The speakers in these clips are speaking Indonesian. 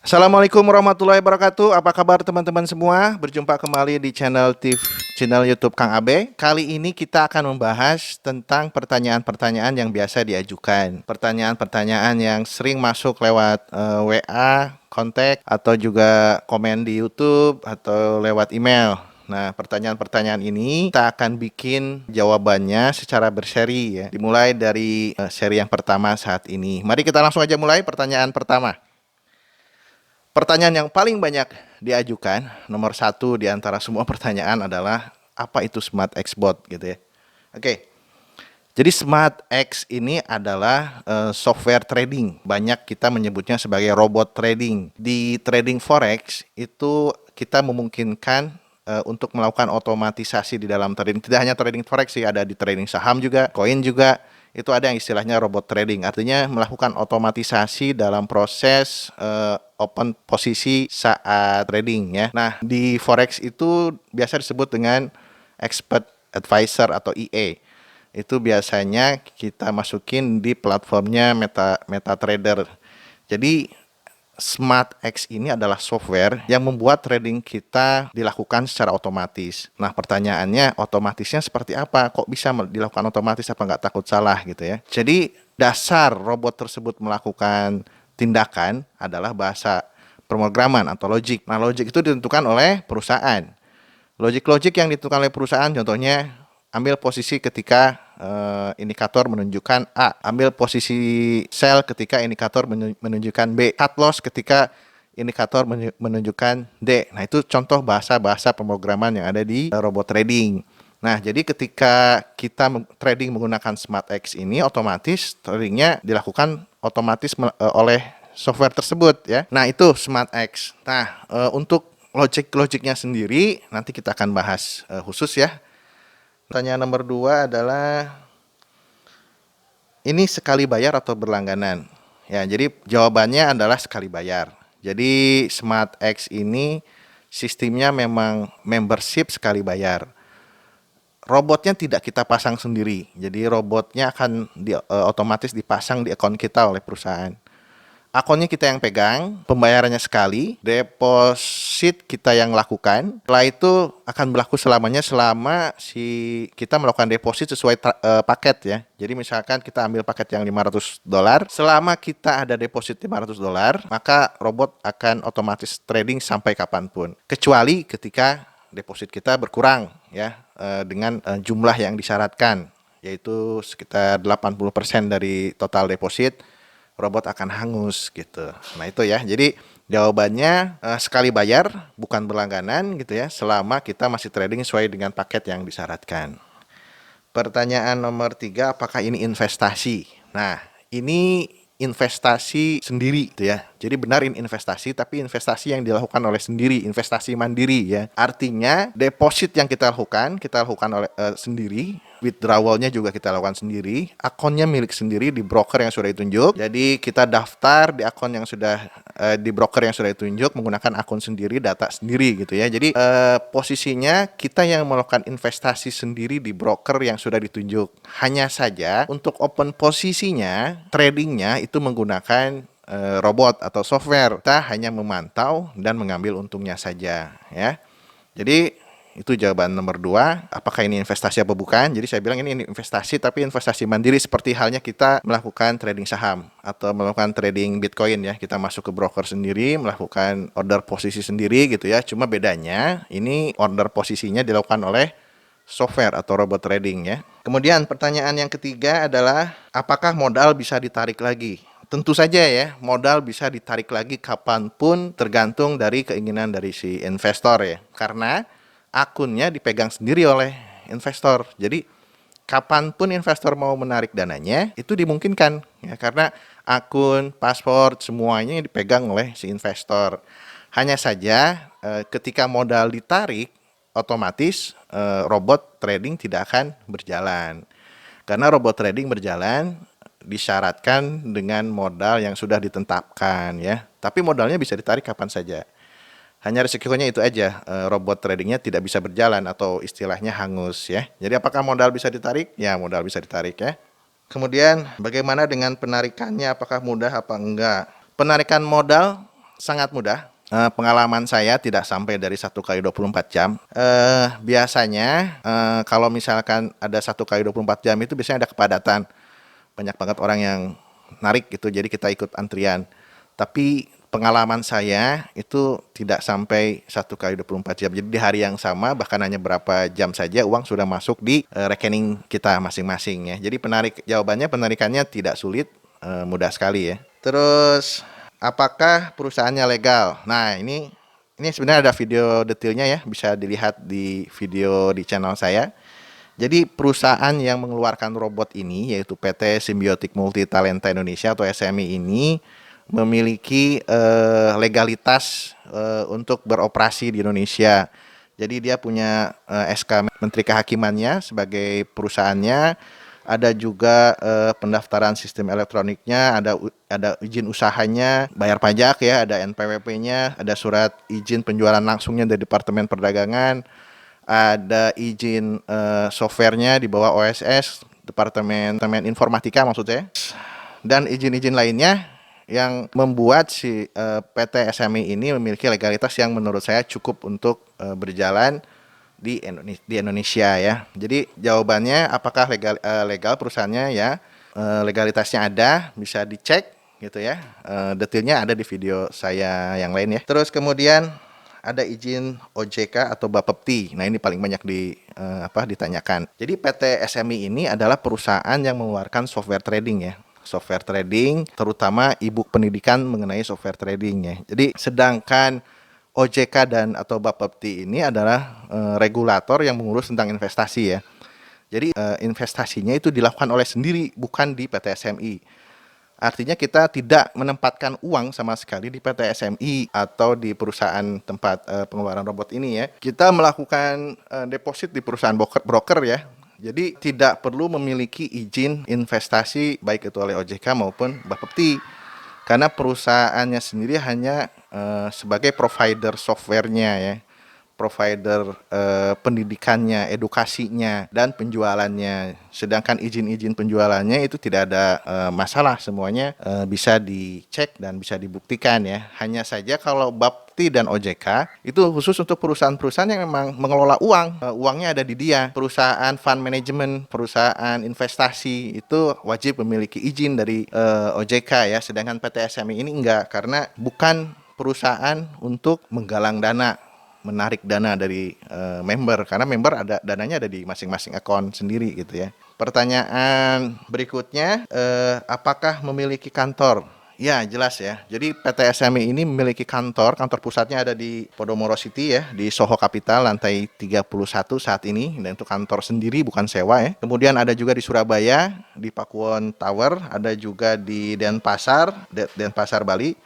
Assalamualaikum warahmatullahi wabarakatuh. Apa kabar teman-teman semua? Berjumpa kembali di channel YouTube Kang Abe. Kali ini kita akan membahas tentang pertanyaan-pertanyaan yang biasa diajukan. Pertanyaan-pertanyaan yang sering masuk lewat WA, kontak, atau juga komen di YouTube atau lewat email. Nah, pertanyaan-pertanyaan ini kita akan bikin jawabannya secara berseri ya. Dimulai dari seri yang pertama saat ini. Mari kita langsung aja mulai pertanyaan pertama. Pertanyaan yang paling banyak diajukan, nomor satu di antara semua pertanyaan adalah apa itu Smart X Bot gitu ya. Oke, jadi Smart X ini adalah software trading. Banyak kita menyebutnya sebagai robot trading. Di trading forex itu kita memungkinkan untuk melakukan otomatisasi di dalam trading. Tidak hanya trading forex sih, ada di trading saham juga, koin juga. Itu ada yang istilahnya robot trading. Artinya melakukan otomatisasi dalam proses open posisi saat trading ya. Nah, di forex itu biasa disebut dengan expert advisor atau EA. Itu biasanya kita masukin di platformnya MetaTrader. Jadi Smart X ini adalah software yang membuat trading kita dilakukan secara otomatis. Nah, pertanyaannya otomatisnya seperti apa? Kok bisa dilakukan otomatis, apa nggak takut salah gitu ya? Jadi dasar robot tersebut melakukan tindakan adalah bahasa pemrograman atau logic. Nah, logic itu ditentukan oleh perusahaan. Logic yang ditentukan oleh perusahaan contohnya ambil posisi ketika indikator menunjukkan A, ambil posisi sell ketika indikator menunjukkan B, cut loss ketika indikator menunjukkan D. Nah, itu contoh bahasa-bahasa pemrograman yang ada di robot trading. Nah, jadi ketika kita trading menggunakan Smart X ini, otomatis tradingnya dilakukan otomatis oleh software tersebut ya. Nah, itu Smart X. Nah, untuk logiknya sendiri nanti kita akan bahas khusus ya. Pertanyaan nomor 2 adalah ini sekali bayar atau berlangganan? Ya, jadi jawabannya adalah sekali bayar. Jadi Smart X ini sistemnya memang membership sekali bayar. Robotnya tidak kita pasang sendiri. Jadi robotnya akan otomatis dipasang di akun kita oleh perusahaan. Akunnya kita yang pegang, pembayarannya sekali, deposit kita yang lakukan. Setelah itu akan berlaku selamanya selama si kita melakukan deposit sesuai paket ya. Jadi misalkan kita ambil paket yang $500, selama kita ada deposit $500, maka robot akan otomatis trading sampai kapanpun. Kecuali ketika deposit kita berkurang ya dengan jumlah yang disyaratkan, yaitu sekitar 80% dari total deposit, robot akan hangus gitu. Nah, itu ya. Jadi jawabannya sekali bayar, bukan berlangganan gitu ya, selama kita masih trading sesuai dengan paket yang disyaratkan. Pertanyaan nomor 3, apakah ini investasi? Nah, ini investasi sendiri gitu ya. Jadi benar ini investasi, tapi investasi yang dilakukan oleh sendiri, investasi mandiri ya. Artinya deposit yang kita lakukan oleh sendiri, withdrawalnya juga kita lakukan sendiri, akunnya milik sendiri di broker yang sudah ditunjuk. Jadi kita daftar di akun yang sudah di broker yang sudah ditunjuk menggunakan akun sendiri, data sendiri gitu ya. Jadi posisinya kita yang melakukan investasi sendiri di broker yang sudah ditunjuk. Hanya saja untuk open posisinya, tradingnya itu menggunakan robot atau software. Kita hanya memantau dan mengambil untungnya saja ya. Jadi itu jawaban nomor 2. Apakah ini investasi apa bukan? Jadi saya bilang ini investasi, tapi investasi mandiri seperti halnya kita melakukan trading saham atau melakukan trading Bitcoin ya. Kita masuk ke broker sendiri, melakukan order posisi sendiri gitu ya. Cuma bedanya ini order posisinya dilakukan oleh software atau robot trading ya. Kemudian pertanyaan yang ketiga adalah apakah modal bisa ditarik lagi? Tentu saja ya, modal bisa ditarik lagi kapanpun tergantung dari keinginan dari si investor ya. Karena akunnya dipegang sendiri oleh investor. Jadi kapanpun investor mau menarik dananya itu dimungkinkan ya, karena akun, password semuanya dipegang oleh si investor. Hanya saja ketika modal ditarik otomatis robot trading tidak akan berjalan. Karena robot trading berjalan disyaratkan dengan modal yang sudah ditetapkan ya. Tapi modalnya bisa ditarik kapan saja. Hanya risikonya itu aja, robot tradingnya tidak bisa berjalan atau istilahnya hangus ya. Jadi apakah modal bisa ditarik? Ya, modal bisa ditarik ya. Kemudian bagaimana dengan penarikannya? Apakah mudah apa enggak? Penarikan modal sangat mudah. Pengalaman saya tidak sampai dari 1 kali 24 jam. Biasanya kalau misalkan ada 1 kali 24 jam itu biasanya ada kepadatan. Banyak banget orang yang narik gitu, jadi kita ikut antrian. Tapi pengalaman saya itu tidak sampai 1 kali 24 jam. Jadi di hari yang sama bahkan hanya berapa jam saja uang sudah masuk di rekening kita masing-masing ya. Jadi penarikannya tidak sulit, mudah sekali ya. Terus apakah perusahaannya legal? Nah, ini sebenarnya ada video detailnya ya, bisa dilihat di video di channel saya. Jadi perusahaan yang mengeluarkan robot ini yaitu PT Symbiotic Multi Talenta Indonesia atau SMI ini memiliki legalitas untuk beroperasi di Indonesia. Jadi dia punya SK Menteri Kehakimannya sebagai perusahaannya, ada juga pendaftaran sistem elektroniknya, ada izin usahanya, bayar pajak ya, ada NPWP-nya, ada surat izin penjualan langsungnya dari Departemen Perdagangan, ada izin softwarenya di bawah OSS, Departemen Informatika maksudnya, dan izin-izin lainnya yang membuat si PT SMI ini memiliki legalitas yang menurut saya cukup untuk berjalan di Indonesia ya. Jadi jawabannya apakah legal perusahaannya ya, legalitasnya ada, bisa dicek gitu ya. Detailnya ada di video saya yang lain ya. Terus kemudian ada izin OJK atau Bapepti. Nah, ini paling banyak ditanyakan. Jadi PT SMI ini adalah perusahaan yang mengeluarkan software trading ya. Software trading, terutama e-book pendidikan mengenai software trading ya. Jadi sedangkan OJK dan atau Bapepti ini adalah regulator yang mengurus tentang investasi ya. Jadi investasinya itu dilakukan oleh sendiri, bukan di PT SMI. Artinya kita tidak menempatkan uang sama sekali di PT SMI atau di perusahaan tempat pengeluaran robot ini ya. Kita melakukan deposit di perusahaan broker ya. Jadi tidak perlu memiliki izin investasi baik itu oleh OJK maupun Bapepti. Karena perusahaannya sendiri hanya sebagai provider softwarenya ya. Provider pendidikannya, edukasinya, dan penjualannya. Sedangkan izin-izin penjualannya itu tidak ada masalah, semuanya bisa dicek dan bisa dibuktikan ya. Hanya saja kalau Bapepti dan OJK itu khusus untuk perusahaan-perusahaan yang memang mengelola uang, uangnya ada di dia. Perusahaan fund management, perusahaan investasi itu wajib memiliki izin dari OJK ya. Sedangkan PT SMI ini enggak, karena bukan perusahaan untuk menggalang dana, menarik dana dari member, karena member dananya ada di masing-masing akun sendiri gitu ya. Pertanyaan berikutnya, apakah memiliki kantor? Ya, jelas ya. Jadi PT SMI ini memiliki kantor pusatnya ada di Podomoro City ya, di Soho Capital lantai 31 saat ini, dan itu kantor sendiri bukan sewa ya. Kemudian ada juga di Surabaya, di Pakuwon Tower, ada juga di Denpasar Bali.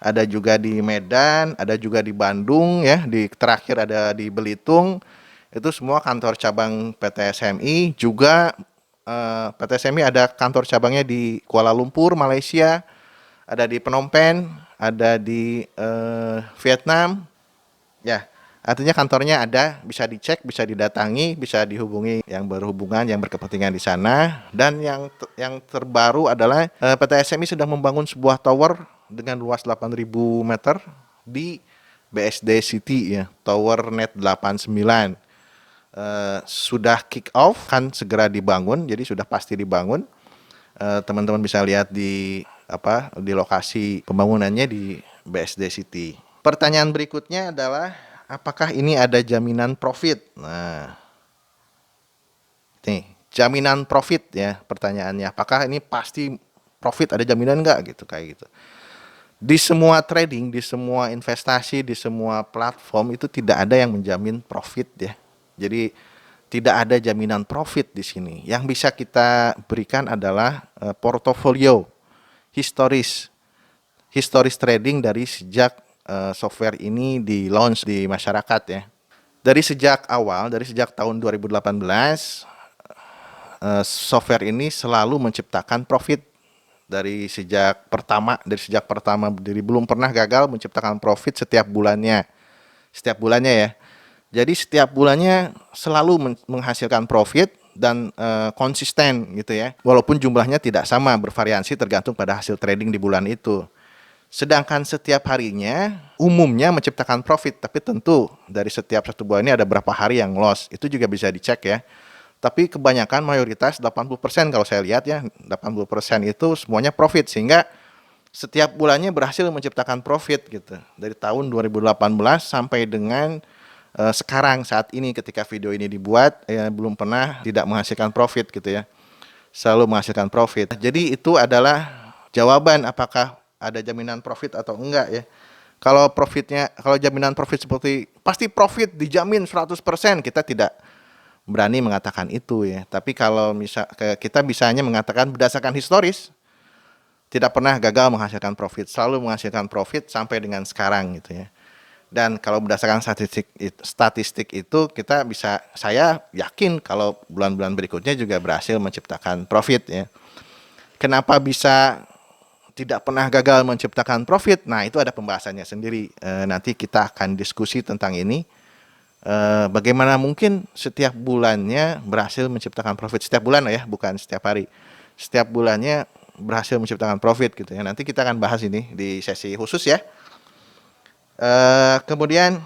Ada juga di Medan, ada juga di Bandung ya, terakhir ada di Belitung. Itu semua kantor cabang PT SMI. Juga PT SMI ada kantor cabangnya di Kuala Lumpur, Malaysia, ada di Phnom Penh, ada di Vietnam. Ya, artinya kantornya ada, bisa dicek, bisa didatangi, bisa dihubungi yang berhubungan, yang berkepentingan di sana. Dan yang terbaru adalah PT SMI sedang membangun sebuah tower dengan luas 8.000 meter di BSD City ya, Tower Net 89. Sudah kick off, kan segera dibangun, jadi sudah pasti dibangun. Teman-teman bisa lihat di lokasi pembangunannya di BSD City. Pertanyaan berikutnya adalah apakah ini ada jaminan profit? Nah, nih jaminan profit ya pertanyaannya. Apakah ini pasti profit, ada jaminan nggak gitu kayak gitu. Di semua trading, di semua investasi, di semua platform itu tidak ada yang menjamin profit ya. Jadi tidak ada jaminan profit di sini. Yang bisa kita berikan adalah portofolio historis trading dari sejak software ini di launch di masyarakat ya. Dari sejak tahun 2018 software ini selalu menciptakan profit. Dari sejak pertama belum pernah gagal menciptakan profit setiap bulannya ya. Jadi setiap bulannya selalu menghasilkan profit dan konsisten gitu ya. Walaupun jumlahnya tidak sama, bervariasi tergantung pada hasil trading di bulan itu. Sedangkan setiap harinya umumnya menciptakan profit, tapi tentu dari setiap satu bulan ini ada berapa hari yang loss. Itu juga bisa dicek ya. Tapi kebanyakan mayoritas 80% kalau saya lihat ya, 80% itu semuanya profit, sehingga setiap bulannya berhasil menciptakan profit gitu. Dari tahun 2018 sampai dengan sekarang saat ini ketika video ini dibuat ya, belum pernah tidak menghasilkan profit gitu ya. Selalu menghasilkan profit. Jadi itu adalah jawaban apakah ada jaminan profit atau enggak ya. Kalau profitnya, kalau jaminan profit seperti pasti profit dijamin 100%, kita tidak berani mengatakan itu ya. Tapi kalau kita bisanya mengatakan berdasarkan historis, tidak pernah gagal menghasilkan profit, selalu menghasilkan profit sampai dengan sekarang gitu ya. Dan kalau berdasarkan statistik itu saya yakin kalau bulan-bulan berikutnya juga berhasil menciptakan profit ya. Kenapa bisa tidak pernah gagal menciptakan profit? Nah, itu ada pembahasannya sendiri. Nanti kita akan diskusi tentang ini. Bagaimana mungkin setiap bulannya berhasil menciptakan profit, setiap bulan ya, bukan setiap hari. Setiap bulannya berhasil menciptakan profit gitu ya. Nanti kita akan bahas ini di sesi khusus ya. Kemudian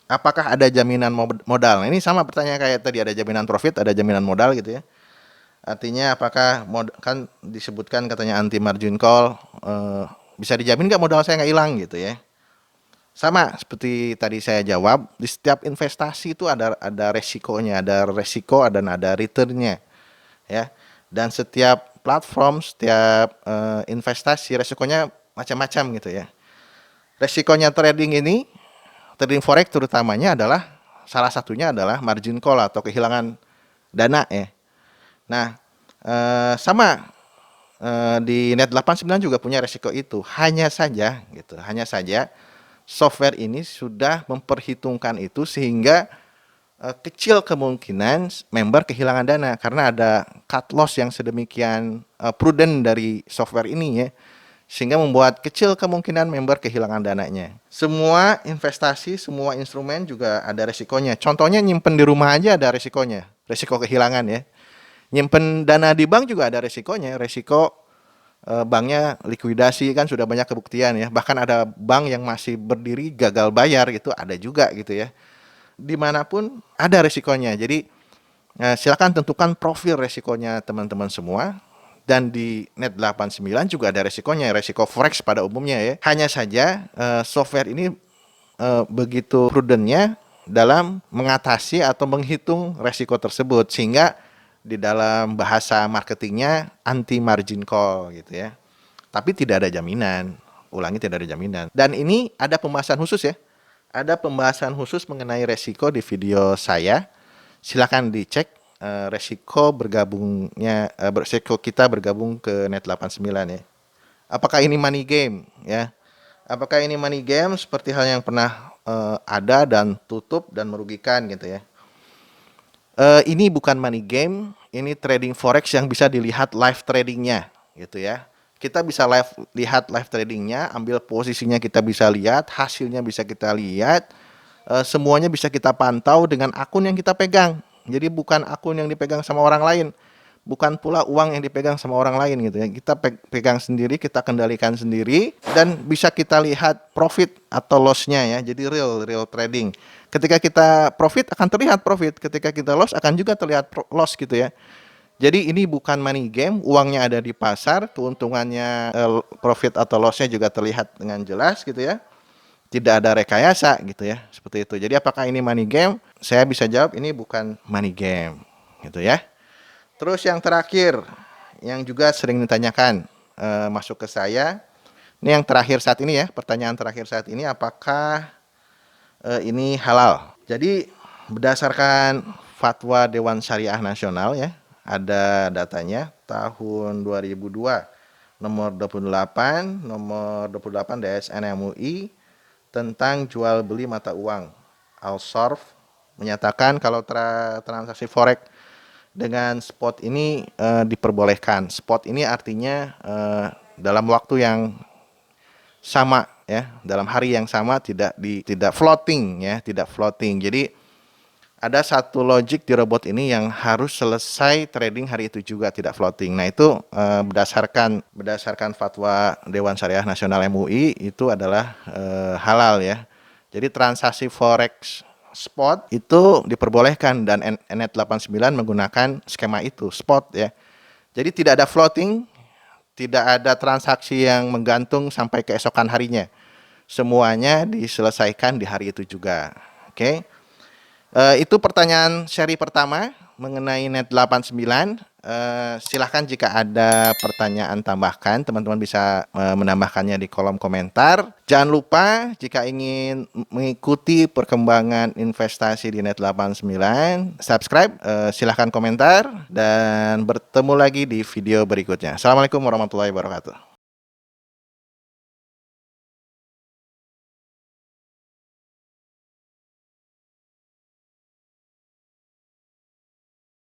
apakah ada jaminan modal? Nah, ini sama pertanyaan kayak tadi, ada jaminan profit, ada jaminan modal gitu ya. Artinya apakah kan disebutkan katanya anti margin call, bisa dijamin nggak modal saya nggak hilang gitu ya. Sama seperti tadi saya jawab, di setiap investasi itu ada resikonya, ada resiko dan ada returnnya ya. Dan setiap platform, setiap investasi resikonya macam-macam gitu ya. Resikonya trading forex terutamanya adalah, salah satunya adalah margin call atau kehilangan dana ya. Nah, sama di Net89 juga punya resiko itu. Hanya saja software ini sudah memperhitungkan itu sehingga kecil kemungkinan member kehilangan dana karena ada cut loss yang sedemikian prudent dari software ini ya. Sehingga membuat kecil kemungkinan member kehilangan dananya. Semua investasi, semua instrumen juga ada resikonya. Contohnya nyimpen di rumah aja ada resikonya, resiko kehilangan ya. Nyimpen dana di bank juga ada resikonya, resiko banknya likuidasi, kan sudah banyak kebuktian ya. Bahkan ada bank yang masih berdiri gagal bayar, itu ada juga gitu ya. Dimanapun ada resikonya. Jadi silakan tentukan profil resikonya teman-teman semua. Dan di Net89 juga ada resikonya, resiko forex pada umumnya ya. Hanya saja software ini begitu prudentnya dalam mengatasi atau menghitung resiko tersebut, sehingga di dalam bahasa marketingnya anti margin call gitu ya. Tapi tidak ada jaminan, tidak ada jaminan. Dan ini ada pembahasan khusus ya. Ada pembahasan khusus mengenai resiko di video saya. Silakan dicek resiko kita bergabung ke Net89 ya. Apakah ini money game ya? Apakah ini money game seperti hal yang pernah ada dan tutup dan merugikan gitu ya? Ini bukan money game, ini trading forex yang bisa dilihat live tradingnya gitu ya. Kita bisa lihat live tradingnya, ambil posisinya kita bisa lihat, hasilnya bisa kita lihat, semuanya bisa kita pantau dengan akun yang kita pegang. Jadi bukan akun yang dipegang sama orang lain, bukan pula uang yang dipegang sama orang lain gitu ya. Kita pegang sendiri, kita kendalikan sendiri, dan bisa kita lihat profit atau loss-nya ya. Jadi real trading. Ketika kita profit akan terlihat profit, ketika kita loss akan juga terlihat loss gitu ya. Jadi ini bukan money game, uangnya ada di pasar, keuntungannya profit atau loss-nya juga terlihat dengan jelas gitu ya. Tidak ada rekayasa gitu ya, seperti itu. Jadi apakah ini money game? Saya bisa jawab ini bukan money game gitu ya. Terus yang terakhir, yang juga sering ditanyakan masuk ke saya, ini yang terakhir saat ini ya, pertanyaan terakhir saat ini, apakah ini halal? Jadi berdasarkan Fatwa Dewan Syariah Nasional ya, ada datanya tahun 2002 nomor 28 DSN MUI tentang jual beli mata uang. Al-Sorf menyatakan kalau transaksi forex dengan spot ini diperbolehkan. Spot ini artinya dalam waktu yang sama ya, dalam hari yang sama, tidak floating ya, tidak floating. Jadi ada satu logic di robot ini yang harus selesai trading hari itu juga, tidak floating. Nah itu berdasarkan fatwa Dewan Syariah Nasional MUI itu adalah halal ya. Jadi transaksi forex spot itu diperbolehkan dan Net89 menggunakan skema itu spot ya. Jadi tidak ada floating, tidak ada transaksi yang menggantung sampai keesokan harinya. Semuanya diselesaikan di hari itu juga. Oke. Itu pertanyaan seri pertama mengenai Net 89. Silahkan jika ada pertanyaan tambahkan, teman-teman bisa menambahkannya di kolom komentar. Jangan lupa jika ingin mengikuti perkembangan investasi di Net 89, subscribe, silahkan komentar, dan bertemu lagi di video berikutnya. Assalamualaikum warahmatullahi wabarakatuh.